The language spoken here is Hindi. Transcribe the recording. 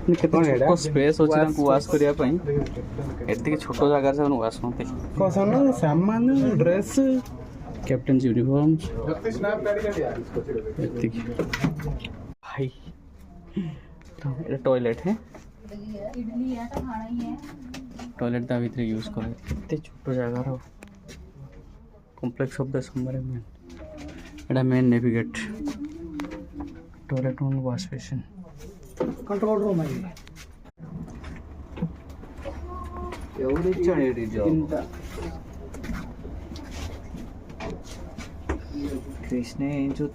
केते स्पेस अछि तांको वाश करिया पई एते छोट जगह से वाश होते कसन सामान ड्रेस कैप्टन यूनिफॉर्म भाई ये टॉयलेट है टॉयलेट दा भीतर यूज करे एते छोट जगह रो कॉम्प्लेक्स ऑफ द सबमरीन एडा मेन नेविगेट टॉयलेट और वॉश बेसिन कंट्रोल रूम है एवढे चढेरी कृष्ण जो